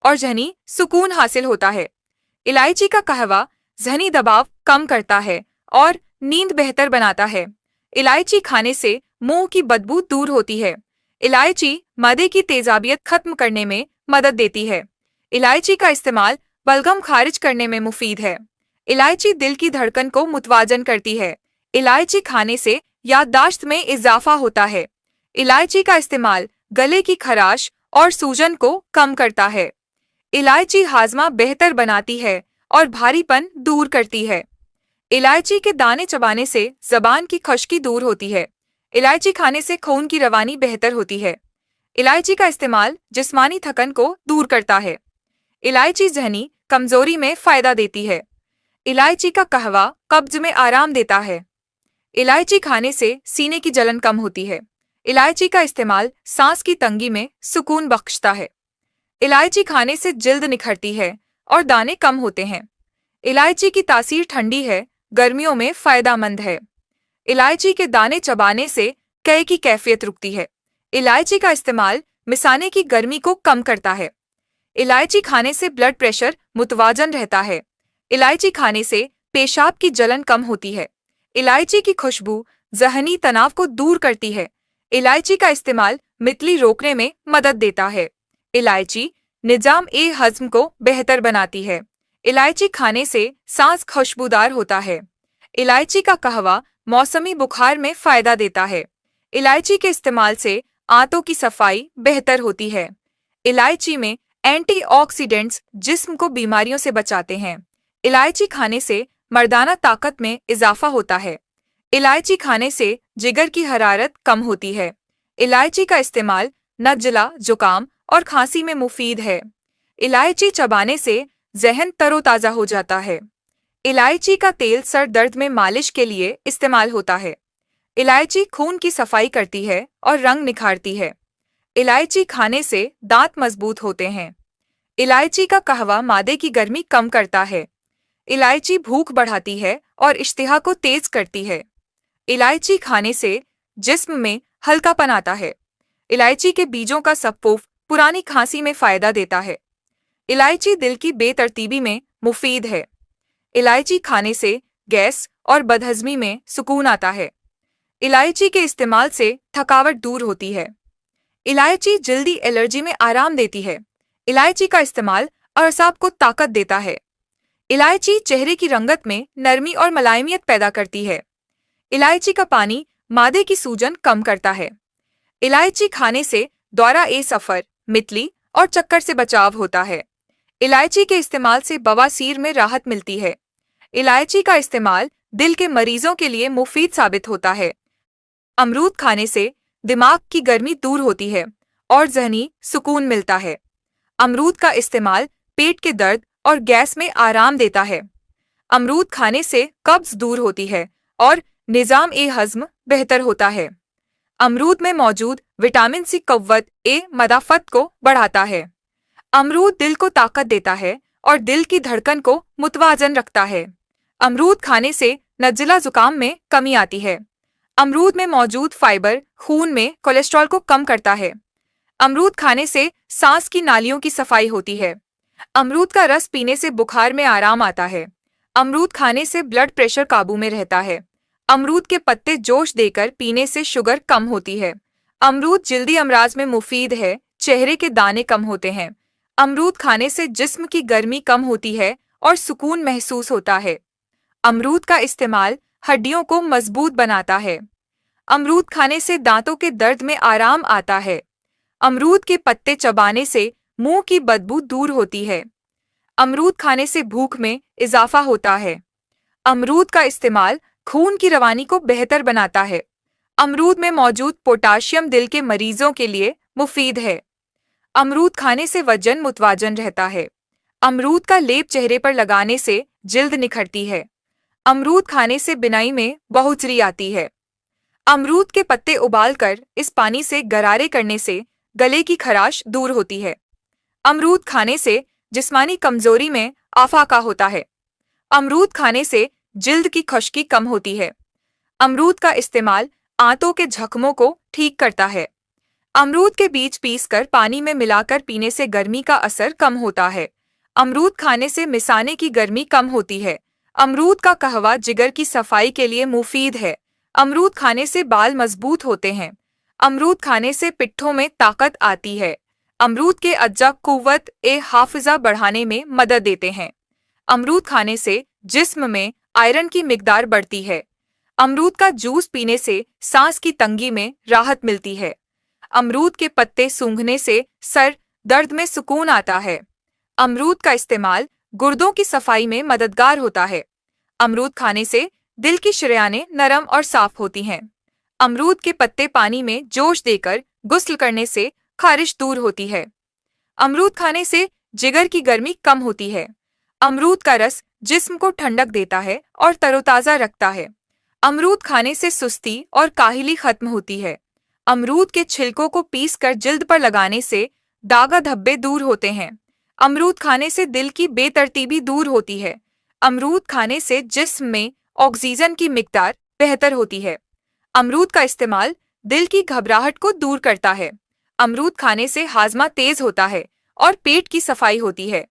और ज़हनी सुकून हासिल होता है। इलायची का कहवा ज़हनी दबाव कम करता है और नींद बेहतर बनाता है। इलायची खाने से मुंह की बदबू दूर होती है। इलायची मदे की तेजाबियत खत्म करने में मदद देती है। इलायची का इस्तेमाल बलगम खारिज करने में मुफीद है। इलायची दिल की धड़कन को मुतवाजन करती है। इलायची खाने से याददाश्त में इजाफा होता है। इलायची का इस्तेमाल गले की खराश और सूजन को कम करता है। इलायची हाजमा बेहतर बनाती है और भारीपन दूर करती है। इलायची के दाने चबाने से जबान की खुश्की दूर होती है। इलायची खाने से खून की रवानी बेहतर होती है। इलायची का इस्तेमाल जिस्मानी थकन को दूर करता है। इलायची ज़हनी कमजोरी में फायदा देती है। इलायची का कहवा कब्ज में आराम देता है। इलायची खाने से सीने की जलन कम होती है। इलायची का इस्तेमाल सांस की तंगी में सुकून बख्शता है। इलायची खाने से जिल्द निखरती है और दाने कम होते हैं। इलायची की तासीर ठंडी है, गर्मियों में फायदेमंद है। इलायची के दाने चबाने से कय की कैफियत रुकती है। इलायची का इस्तेमाल मिसाने की गर्मी को कम करता है। इलायची खाने से ब्लड प्रेशर मुतवाजन रहता है। इलायची खाने से पेशाब की जलन कम होती है। इलायची की खुशबू ज़हनी तनाव को दूर करती है। इलायची का इस्तेमाल मितली रोकने में मदद देता है। इलायची निजाम ए हज़्म को बेहतर बनाती है। इलायची खाने से सांस खुशबूदार होता है। इलायची का कहवा मौसमी बुखार में फायदा देता है। इलायची के इस्तेमाल से आंतों की सफाई बेहतर होती है। इलायची में एंटीऑक्सीडेंट्स जिस्म को बीमारियों से बचाते हैं। इलायची खाने से मर्दाना ताकत में इजाफा होता है। इलायची खाने से जिगर की हरारत कम होती है। इलायची का इस्तेमाल नज़ला, जुकाम और खांसी में मुफीद है। इलायची चबाने से ज़हन तरोताज़ा हो जाता है। इलायची का तेल सर दर्द में मालिश के लिए इस्तेमाल होता है। इलायची खून की सफाई करती है और रंग निखारती है। इलायची खाने से दांत मजबूत होते हैं। इलायची का कहवा मादे की गर्मी कम करता है। इलायची भूख बढ़ाती है और इश्तिहा को तेज करती है। इलायची खाने से जिस्म में हल्कापन आता है। इलायची के बीजों का सफ़ूफ पुरानी खांसी में फायदा देता है। इलायची दिल की बेतरतीबी में मुफीद है। इलायची खाने से गैस और बदहज़मी में सुकून आता है। इलायची के इस्तेमाल से थकावट दूर होती है। इलायची जल्दी एलर्जी में आराम देती है। इलायची का इस्तेमाल अअसाब को ताकत देता है। इलायची चेहरे की रंगत में नरमी और मुलायमियत पैदा करती है। इलायची का पानी मादे की सूजन कम करता है। इलायची खाने से दौरा ए सफ़र, मितली और चक्कर से बचाव होता है। इलायची के इस्तेमाल से बवासीर में राहत मिलती है। इलायची का इस्तेमाल दिल के मरीजों के लिए मुफीद साबित होता है। अमरूद खाने से दिमाग की गर्मी दूर होती है और ज़हनी सुकून मिलता है। अमरूद का इस्तेमाल पेट के दर्द और गैस में आराम देता है। अमरूद खाने से कब्ज दूर होती है और निज़ाम ए हज़्म बेहतर होता है। अमरूद में मौजूद विटामिन सी क़ुव्वत ए मदाफ़त को बढ़ाता है। अमरूद दिल को ताकत देता है और दिल की धड़कन को मुतवाजन रखता है। अमरूद खाने से नज़ला ज़ुकाम में कमी आती है। अमरूद में मौजूद फाइबर खून में कोलेस्ट्रॉल को कम करता है। अमरूद खाने से सांस की नालियों की सफाई होती है। अमरूद का रस पीने से बुखार में आराम आता है। अमरूद खाने से ब्लड प्रेशर काबू में रहता है। अमरूद के पत्ते जोश देकर पीने से शुगर कम होती है। अमरूद जल्दी अमराज में मुफीद है। चेहरे के दाने कम होते हैं। अमरूद खाने से जिस्म की गर्मी कम होती है और सुकून महसूस होता है। अमरूद का इस्तेमाल हड्डियों को मजबूत बनाता है। अमरूद खाने से दांतों के दर्द में आराम आता है। अमरूद के पत्ते चबाने से मुंह की बदबू दूर होती है। अमरूद खाने से भूख में इजाफा होता है। अमरूद का इस्तेमाल खून की रवानी को बेहतर बनाता है। अमरूद में मौजूद पोटाशियम दिल के मरीजों के लिए मुफीद है। अमरूद खाने से वजन मुतवाजन रहता है। अमरूद का लेप चेहरे पर लगाने से जिल्द निखरती है। अमरूद खाने से बिनाई में बहुतरी आती है। अमरूद के पत्ते उबालकर इस पानी से गरारे करने से गले की खराश दूर होती है। अमरूद खाने से जिस्मानी कमजोरी में आफाका होता है। अमरूद खाने से जिल्द की खुश्की कम होती है। अमरूद का इस्तेमाल आंतों के जख्मों को ठीक करता है। अमरूद के बीज पीसकर पानी में मिलाकर पीने से गर्मी का असर कम होता है। अमरूद खाने से मिसाने की गर्मी कम होती है। अमरूद का कहवा जिगर की सफाई के लिए मुफीद है। अमरूद खाने से बाल मजबूत होते हैं। अमरूद खाने से पिट्ठों में ताकत आती है। अमरूद के अज्जा कुव्वत ए हाफिजा बढ़ाने में मदद देते हैं। अमरूद खाने से जिस्म में आयरन की मिकदार बढ़ती है। अमरूद का जूस पीने से सांस की तंगी में राहत मिलती है। अमरूद के पत्ते सूंघने से सर दर्द में सुकून आता है। अमरूद का इस्तेमाल गुर्दों की सफाई में मददगार होता है। अमरूद खाने से दिल की शरेयानें नरम और साफ होती हैं। अमरूद के पत्ते पानी में जोश देकर गुस्ल करने से खारिश दूर होती है। अमरूद खाने से जिगर की गर्मी कम होती है। अमरूद का रस जिस्म को ठंडक देता है और तरोताज़ा रखता है। अमरूद खाने से सुस्ती और काहिली खत्म होती है। अमरूद के छिलकों को पीसकर जिल्द पर लगाने से दागा धब्बे दूर होते हैं। अमरूद खाने से दिल की बेतरतीबी दूर होती है। अमरूद खाने से जिस्म में ऑक्सीजन की मिकदार बेहतर होती है। अमरूद का इस्तेमाल दिल की घबराहट को दूर करता है। अमरूद खाने से हाजमा तेज होता है और पेट की सफाई होती है।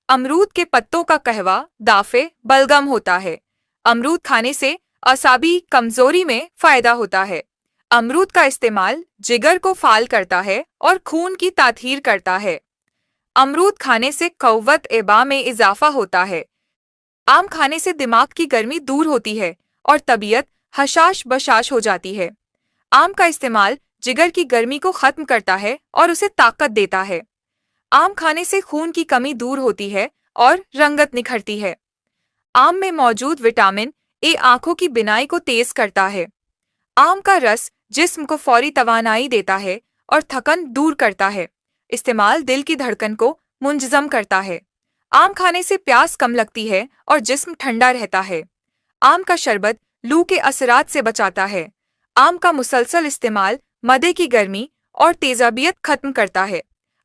अमरूद के पत्तों का कहवा दाफे बलगम होता है। अमरूद खाने से असाबी कमजोरी में फायदा होता है। अमरूद का इस्तेमाल जिगर को फाल करता है और खून की ताथीर करता है। अमरूद खाने से कव्वत एबा में इजाफा होता है। आम खाने से दिमाग की गर्मी दूर होती है और तबीयत हशाश बशाश हो जाती है। आम का इस्तेमाल जिगर की गर्मी को खत्म करता है और उसे ताकत देता है। आम खाने से खून की कमी दूर होती है और रंगत निखरती है। आम में मौजूद विटामिन ए आंखों की बिनाई को तेज करता है। आम का रस जिस्म को फौरी तवानाई देता है और थकन दूर करता है। इस्तेमाल दिल की धड़कन को मुंजज़म करता है। आम खाने से प्यास कम लगती है और जिस्म ठंडा रहता है। आम का शरबत लू के असरात से बचाता है। आम का मुसलसल इस्तेमाल मदे की गर्मी और तेजाबियत खत्म करता है।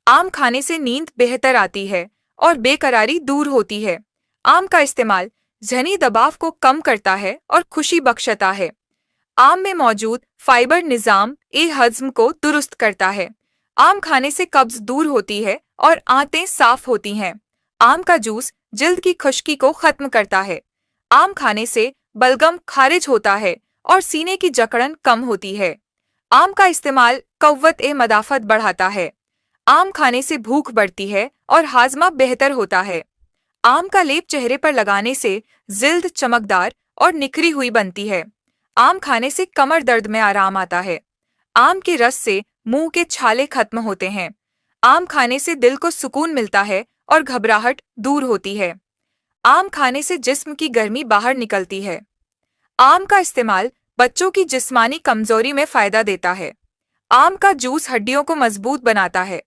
आम खाने से नींद बेहतर आती है और बेकरारी दूर होती है। आम का इस्तेमाल ज़हनी दबाव को कम करता है और खुशी बख्शता है। आम में मौजूद फाइबर निज़ाम ए हज़्म को दुरुस्त करता है। आम खाने से कब्ज दूर होती है और आंतें साफ होती हैं। आम का जूस जिल्द की खुश्की को खत्म करता है। आम खाने से बलगम खारिज होता है और सीने की जकड़न कम होती है। आम का इस्तेमाल कव्वत ए मदाफत बढ़ाता है। आम खाने से भूख बढ़ती है और हाजमा बेहतर होता है। आम का लेप चेहरे पर लगाने से जिल्द चमकदार और निखरी हुई बनती है। आम खाने से कमर दर्द में आराम आता है। आम के रस से मुंह के छाले खत्म होते हैं। आम खाने से दिल को सुकून मिलता है और घबराहट दूर होती है। आम खाने से जिस्म की गर्मी बाहर निकलती है। आम का इस्तेमाल बच्चों की जिस्मानी कमजोरी में फायदा देता है। आम का जूस हड्डियों को मजबूत बनाता है।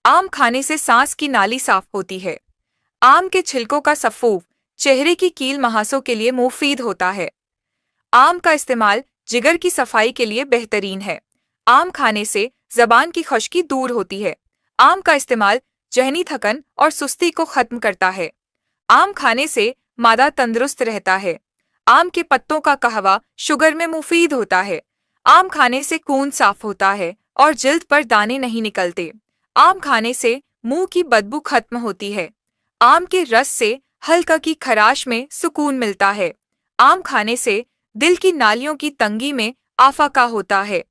आम खाने से सांस की नाली साफ होती है। आम के छिलकों का सफ़ूफ चेहरे की कील महासों के लिए मुफीद होता है। आम का इस्तेमाल जिगर की सफाई के लिए बेहतरीन है। आम खाने से जबान की खुश्की दूर होती है। आम का इस्तेमाल जहनी थकन और सुस्ती को खत्म करता है। आम खाने से मादा तंदुरुस्त रहता है। आम के पत्तों का कहवा शुगर में मुफीद होता है। आम खाने से खून साफ होता है और जिल्द पर दाने नहीं निकलते। आम खाने से मुंह की बदबू खत्म होती है। आम के रस से हल्का की खराश में सुकून मिलता है। आम खाने से दिल की नालियों की तंगी में आफाका होता है।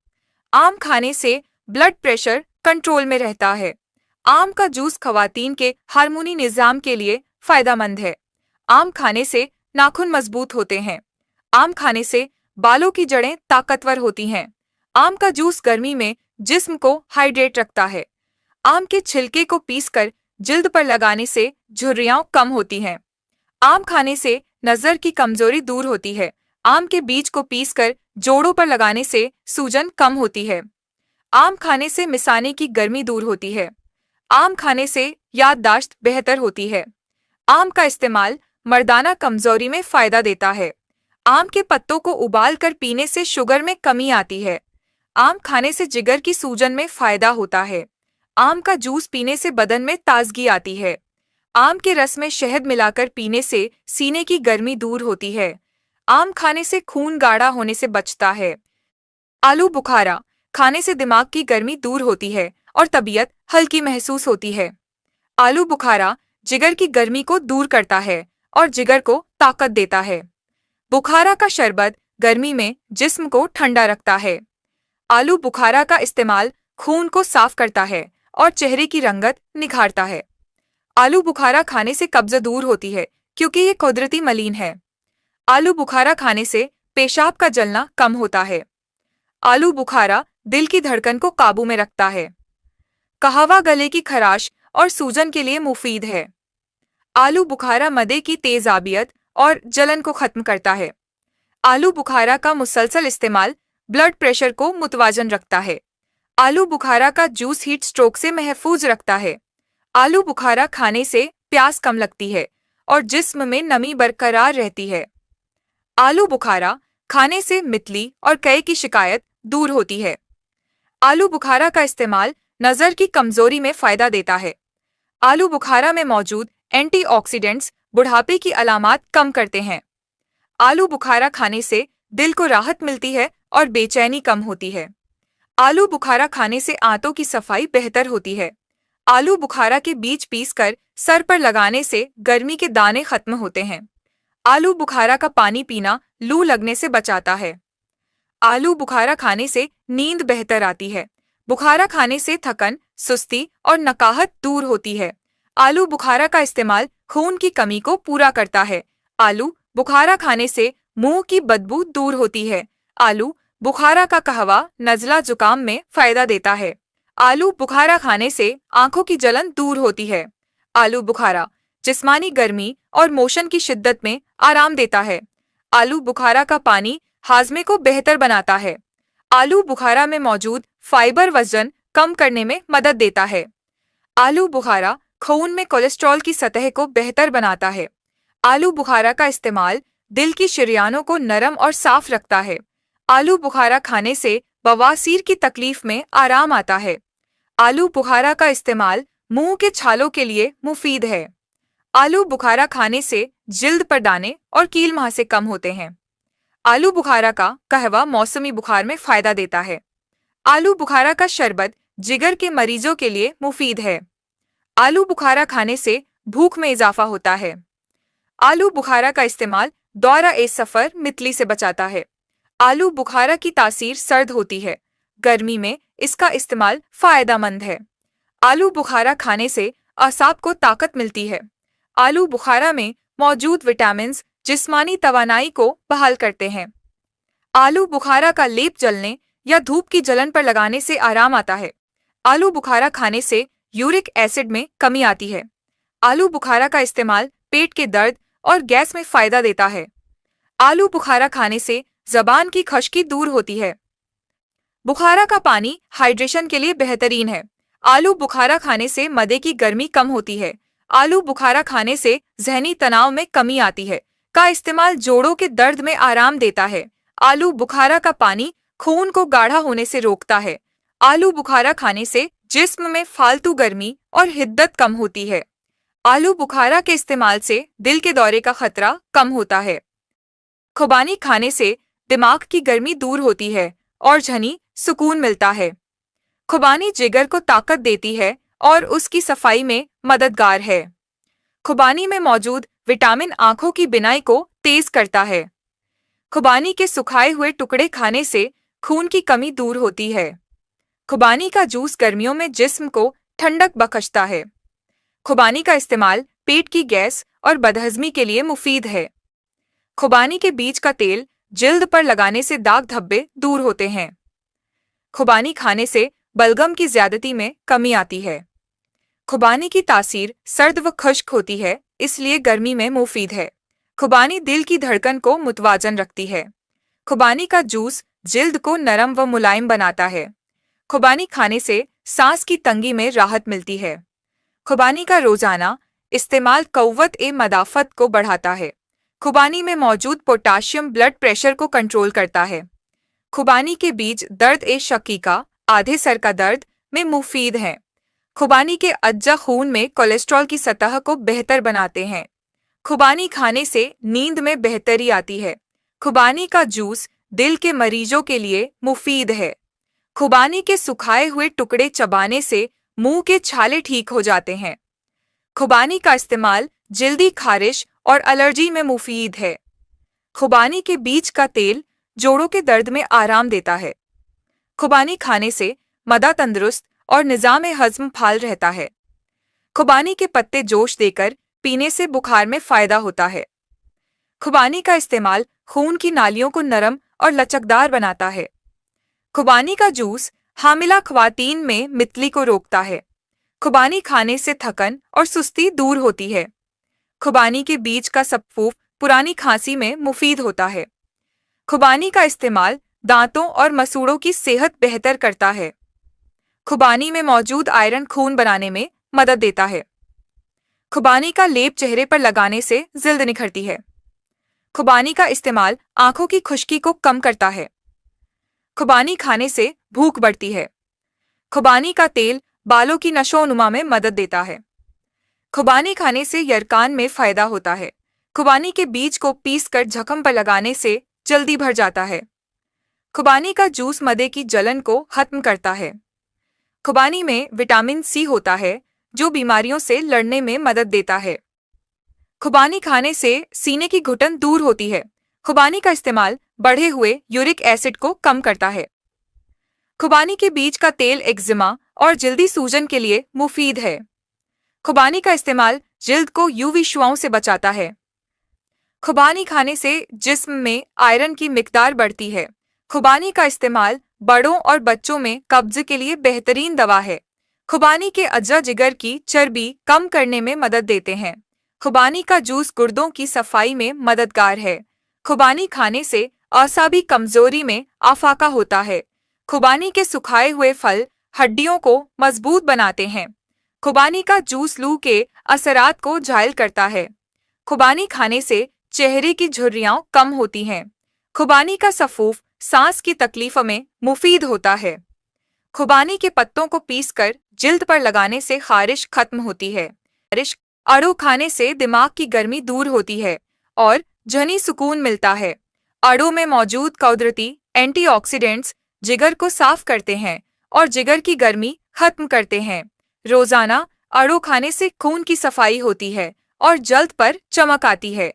आम खाने से ब्लड प्रेशर कंट्रोल में रहता है। आम का जूस खवातीन के हार्मोनी निज़ाम के लिए फायदेमंद है। आम खाने से नाखून मजबूत होते हैं। आम खाने से बालों की जड़ें ताकतवर होती हैं। आम का जूस गर्मी में जिस्म को हाइड्रेट रखता है। आम के छिलके को पीसकर जिल्द पर लगाने से झुर्रियां कम होती हैं। आम खाने से नज़र की कमजोरी दूर होती है। आम के बीज को पीसकर जोड़ों पर लगाने से सूजन कम होती है। आम खाने से मिसाने की गर्मी दूर होती है। आम खाने से याददाश्त बेहतर होती है। आम का इस्तेमाल मर्दाना कमजोरी में फायदा देता है। आम के पत्तों को उबाल कर पीने से शुगर में कमी आती है। आम खाने से जिगर की सूजन में फायदा होता है। आम का जूस पीने से बदन में ताजगी आती है। आम के रस में शहद मिलाकर पीने से सीने की गर्मी दूर होती है। आम खाने से खून गाढ़ा होने से बचता है। आलू बुखारा खाने से दिमाग की गर्मी दूर होती है और तबीयत हल्की महसूस होती है। आलू बुखारा जिगर की गर्मी को दूर करता है और जिगर को ताकत देता है। बुखारा का शरबत गर्मी में जिस्म को ठंडा रखता है। आलू बुखारा का इस्तेमाल खून को साफ करता है और चेहरे की रंगत निखारता है। आलू बुखारा खाने से कब्ज दूर होती है क्योंकि ये कुदरती मलीन है। आलू बुखारा खाने से पेशाब का जलना कम होता है। आलू बुखारा दिल की धड़कन को काबू में रखता है। कहवा गले की खराश और सूजन के लिए मुफीद है। आलू बुखारा मदे की तेजाबियत और जलन को खत्म करता है। आलू बुखारा का मुसलसल इस्तेमाल ब्लड प्रेशर को मुतवाजन रखता है। आलू बुखारा का जूस हीट स्ट्रोक से महफूज रखता है। आलू बुखारा खाने से प्यास कम लगती है और जिस्म में नमी बरकरार रहती है। आलू बुखारा खाने से मितली और कै की शिकायत दूर होती है। आलू बुखारा का इस्तेमाल नज़र की कमजोरी में फायदा देता है। आलू बुखारा में मौजूद एंटीऑक्सीडेंट्स बुढ़ापे की अलामात कम करते हैं। आलू बुखारा खाने से दिल को राहत मिलती है और बेचैनी कम होती है। आलू बुखारा खाने से आंतों की सफाई बेहतर होती है। आलू बुखारा के बीज पीसकर सर पर लगाने से गर्मी के दाने खत्म होते हैं। आलू बुखारा का पानी पीना लू लगने से बचाता है। आलू बुखारा खाने से नींद बेहतर आती है। बुखारा खाने से थकन, सुस्ती और नकाहत दूर होती है। आलू बुखारा का इस्तेमाल खून की कमी को पूरा करता है। आलू बुखारा खाने से मुंह की बदबू दूर होती है। आलू बुखारा का कहवा नज़ला जुकाम में फायदा देता है। आलू बुखारा खाने से आंखों की जलन दूर होती है। आलू बुखारा जिस्मानी गर्मी और मोशन की शिद्दत में आराम देता है। आलू बुखारा का पानी हाजमे को बेहतर बनाता है। आलू बुखारा में मौजूद फाइबर वजन कम करने में मदद देता है। आलू बुखारा खून में कोलेस्ट्रॉल की सतह को बेहतर बनाता है। आलू बुखारा का इस्तेमाल दिल की शरियानों को नरम और साफ रखता है। आलू बुखारा खाने से बवासीर की तकलीफ में आराम आता है। आलू बुखारा का इस्तेमाल मुंह के छालों के लिए मुफीद है। आलू बुखारा खाने से जिल्द पर दाने और कील मुहासे कम होते हैं। आलू बुखारा का कहवा मौसमी बुखार में फायदा देता है। आलू बुखारा का शरबत जिगर के मरीजों के लिए मुफीद है। आलू बुखारा खाने से भूख में इजाफा होता है। आलू बुखारा का इस्तेमाल दौरा ए सफर मितली से बचाता है। आलू बुखारा की तासीर सर्द होती है। गर्मी में इसका इस्तेमाल फायदेमंद है। आलू बुखारा खाने से असाब को ताकत मिलती है। आलू बुखारा में मौजूद विटामिन जिस्मानी तवानाई को बहाल करते हैं। आलू बुखारा का लेप जलने या धूप की जलन पर लगाने से आराम आता है। आलू बुखारा खाने से यूरिक एसिड में कमी आती है। आलू बुखारा का इस्तेमाल पेट के दर्द और गैस में फायदा देता है। आलू बुखारा खाने से जबान की खश्की दूर होती है। बुखारा का पानी हाइड्रेशन के लिए बेहतरीन है। आलू बुखारा खाने से मदे की गर्मी कम होती है। आलू बुखारा खाने से जहनी तनाव में कमी आती है। का इस्तेमाल जोड़ों के दर्द में आराम देता है। आलू बुखारा का पानी खून को गाढ़ा होने से रोकता है। आलू बुखारा खाने से जिस्म में फालतू गर्मी और हिद्दत कम होती है। आलू बुखारा के इस्तेमाल से दिल के दौरे का खतरा कम होता है। खुबानी खाने से दिमाग की गर्मी दूर होती है और झनी सुकून मिलता है। खुबानी जिगर को ताकत देती है और उसकी सफाई में मददगार है। खुबानी में मौजूद विटामिन आंखों की बिनाई को तेज करता है। खुबानी के सुखाए हुए टुकड़े खाने से खून की कमी दूर होती है। खुबानी का जूस गर्मियों में जिस्म को ठंडक बख्शता है। खुबानी का इस्तेमाल पेट की गैस और बदहजमी के लिए मुफीद है। खुबानी के बीज का तेल जिल्द पर लगाने से दाग धब्बे दूर होते हैं। खुबानी खाने से बलगम की ज्यादती में कमी आती है। खुबानी की तासीर सर्द व खुश्क होती है, इसलिए गर्मी में मुफीद है। खुबानी दिल की धड़कन को मुतवाजन रखती है। खुबानी का जूस जिल्द को नरम व मुलायम बनाता है। खुबानी खाने से सांस की तंगी में राहत मिलती है। खुबानी का रोजाना इस्तेमाल कव्वत ए मदाफत को बढ़ाता है। खुबानी में मौजूद पोटाशियम ब्लड प्रेशर को कंट्रोल करता है। खुबानी के बीज दर्द ए शकीका आधे सर का दर्द में मुफीद हैं। खुबानी के अज्जा खून में कोलेस्ट्रॉल की सतह को बेहतर बनाते हैं। खुबानी खाने से नींद में बेहतरी आती है। खुबानी का जूस दिल के मरीजों के लिए मुफीद है। खुबानी के सुखाए हुए टुकड़े चबाने से मुंह के छाले ठीक हो जाते हैं। खुबानी का इस्तेमाल जल्दी खारिश और एलर्जी में मुफीद है। खुबानी के बीज का तेल जोड़ों के दर्द में आराम देता है। खुबानी खाने से मदा तंदुरुस्त और निज़ाम हज़्म फाल रहता है। खुबानी के पत्ते जोश देकर पीने से बुखार में फ़ायदा होता है। खुबानी का इस्तेमाल खून की नालियों को नरम और लचकदार बनाता है। खुबानी का जूस हामिला ख्वातीन में मितली को रोकता है। खुबानी खाने से थकन और सुस्ती दूर होती है। खुबानी के बीज का सफ़ूफ पुरानी खांसी में मुफीद होता है। खुबानी का इस्तेमाल दांतों और मसूड़ों की सेहत बेहतर करता है। खुबानी में मौजूद आयरन खून बनाने में मदद देता है। खुबानी का लेप चेहरे पर लगाने से जिल्द निखरती है। खुबानी का इस्तेमाल आंखों की खुश्की को कम करता है। खुबानी खाने से भूख बढ़ती है। खुबानी का तेल बालों की नशोनुमा में मदद देता है। खुबानी खाने से यरकान में फ़ायदा होता है। खुबानी के बीज को पीसकर जख्म पर लगाने से जल्दी भर जाता है। खुबानी का जूस मदे की जलन को खत्म करता है। खुबानी में विटामिन सी होता है जो बीमारियों से लड़ने में मदद देता है। खुबानी खाने से सीने की घुटन दूर होती है। खुबानी का इस्तेमाल बढ़े हुए यूरिक एसिड को कम करता है। खुबानी के बीज का तेल एक्जिमा और जल्दी सूजन के लिए मुफीद है। खुबानी का इस्तेमाल जिल्द को यूवी शुआओं से बचाता है। खुबानी खाने से जिस्म में आयरन की मिकदार बढ़ती है। खुबानी का इस्तेमाल बड़ों और बच्चों में कब्ज के लिए बेहतरीन दवा है। खुबानी के अज्जा जिगर की चर्बी कम करने में मदद देते हैं। खुबानी का जूस गुर्दों की सफाई में मददगार है। खुबानी खाने से असाबी कमजोरी में आफाका होता है। खुबानी के सुखाए हुए फल हड्डियों को मजबूत बनाते हैं। खुबानी का जूस लू के असरात को झायल करता है। खुबानी खाने से चेहरे की झुर्रियां कम होती हैं। खुबानी का सफ़ूफ सांस की तकलीफ़ों में मुफीद होता है। खुबानी के पत्तों को पीसकर जिल्द पर लगाने से खारिश खत्म होती है। खारिश अड़ू खाने से दिमाग की गर्मी दूर होती है और जहनी सुकून मिलता है। अड़ू में मौजूद कुदरती एंटीऑक्सीडेंट्स जिगर को साफ करते हैं और जिगर की गर्मी खत्म करते हैं। रोजाना अड़ू खाने से खून की सफाई होती है और जल्द पर चमक आती है।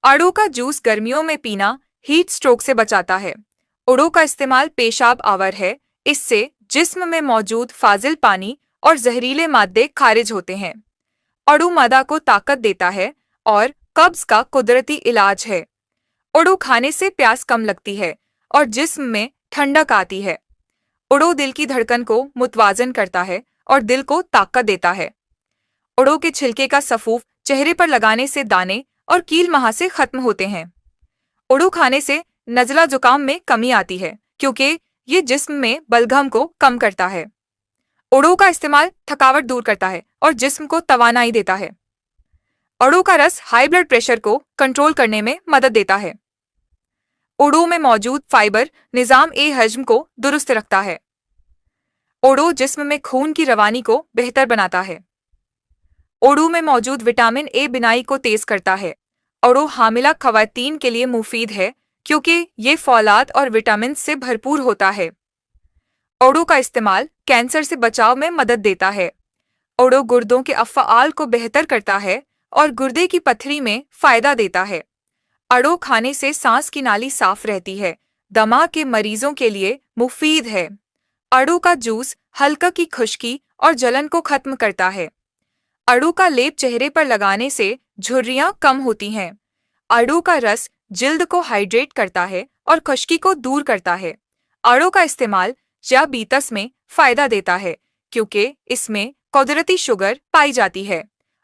अड़ू का जूस गर्मियों में पीना हीट स्ट्रोक से बचाता है। अड़ू का इस्तेमाल पेशाब आवर है। इससे जिस्म में मौजूद फाजिल पानी और जहरीले मादे खारिज होते हैं। अड़ू मदा को ताकत देता है और कब्ज का कुदरती इलाज है। अड़ू खाने से प्यास कम लगती है और जिस्म में ठंडक आती है। अड़ू दिल की धड़कन को मुतवाजन करता है और दिल को ताकत देता है। अड़ू के छिलके का सफ़ूफ चेहरे पर लगाने से दाने और कील महासे खत्म होते हैं। अड़ू खाने से नज़ला जुकाम में कमी आती है क्योंकि ये जिस्म में बलगम को कम करता है। अड़ू का इस्तेमाल थकावट दूर करता है और जिस्म को तवानाई देता है। अड़ू का रस हाई ब्लड प्रेशर को कंट्रोल करने में मदद देता है। अड़ू में मौजूद फाइबर निज़ाम हजम को दुरुस्त रखता है। अड़ू जिस्म में खून की रवानी को बेहतर बनाता है। अड़ू में मौजूद विटामिन ए बिनाई को तेज करता है। अड़ू हामिला ख़वातीन के लिए मुफीद है क्योंकि ये फौलाद और विटामिन से भरपूर होता है। अड़ू का इस्तेमाल कैंसर से बचाव में मदद देता है। अड़ू गुर्दों के अफ़आल को बेहतर करता है और गुर्दे की पथरी में फ़ायदा देता है। अड़ू खाने से सांस की नाली साफ रहती है। दमा के मरीजों के लिए मुफीद है। अड़ू का जूस हल्का की खुश्की और जलन को खत्म करता है। अड़ू का लेप चेहरे पर लगाने से झुर्रियां कम होती हैं। अड़ू का रस जिल्द को हाइड्रेट करता है और खुश्की को दूर करता है। अड़ू का इस्तेमाल डायबिटीज में फ़ायदा देता है क्योंकि इसमें कुदरती शुगर पाई जाती है।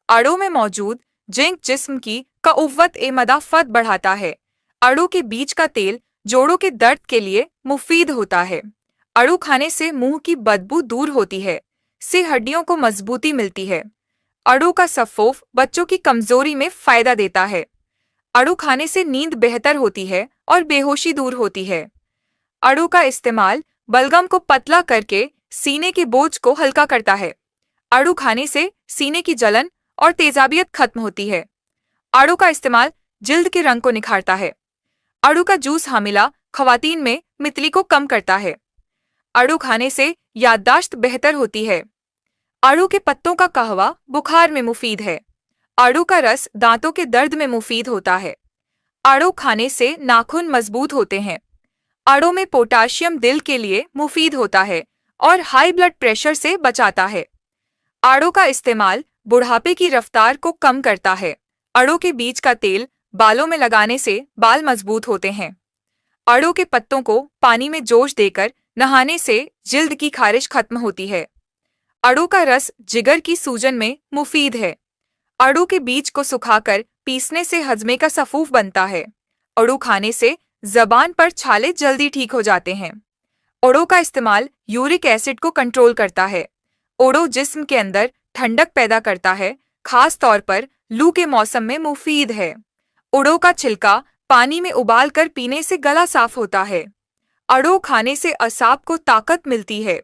अड़ू में मौजूद जिंक जिस्म की क़ुव्वत मदाफ़त बढ़ाता है। अड़ू के बीज का तेल जोड़ों के दर्द के लिए मुफीद होता है। अड़ू खाने से मुंह की बदबू दूर होती है। से हड्डियों को मजबूती मिलती है। अड़ू का सफ़ूफ बच्चों की कमजोरी में फ़ायदा देता है। अड़ू खाने से नींद बेहतर होती है और बेहोशी दूर होती है। अड़ू का इस्तेमाल बलगम को पतला करके सीने के बोझ को हल्का करता है। अड़ू खाने से सीने की जलन और तेजाबियत खत्म होती है। अड़ू का इस्तेमाल जिल्द के रंग को निखारता है। अड़ू का जूस हामिला ख़वातीन में मितली को कम करता है। आड़ू खाने से याददाश्त बेहतर होती है। आड़ू के पत्तों का कहवा बुखार में मुफीद है। आड़ू का रस दांतों के दर्द में मुफीद होता है। आड़ू खाने से नाखून मजबूत होते हैं। आड़ू में पोटाशियम दिल के लिए मुफीद होता है और हाई ब्लड प्रेशर से बचाता है। आड़ू का इस्तेमाल बुढ़ापे की रफ्तार को कम करता है। आड़ू के बीज का तेल बालों में लगाने से बाल मजबूत होते हैं। आड़ू के पत्तों को पानी में जोश देकर नहाने से जिल्द की खारिश खत्म होती है। आड़ू का रस जिगर की सूजन में मुफीद है। आड़ू के बीज को सुखाकर पीसने से हजमे का सफूफ बनता है। आड़ू खाने से जबान पर छाले जल्दी ठीक हो जाते हैं। आड़ू का इस्तेमाल यूरिक एसिड को कंट्रोल करता है। आड़ू जिस्म के अंदर ठंडक पैदा करता है, खास तौर पर लू के मौसम में मुफीद है। आड़ू का छिलका पानी में उबाल कर पीने से गला साफ होता है। आड़ू खाने से असाब को ताकत मिलती है।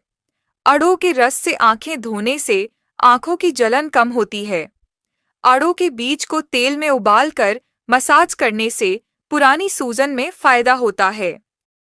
आड़ू के रस से आंखें धोने से आंखों की जलन कम होती है। आड़ू के बीज को तेल में उबाल कर मसाज करने से पुरानी सूजन में फायदा होता है।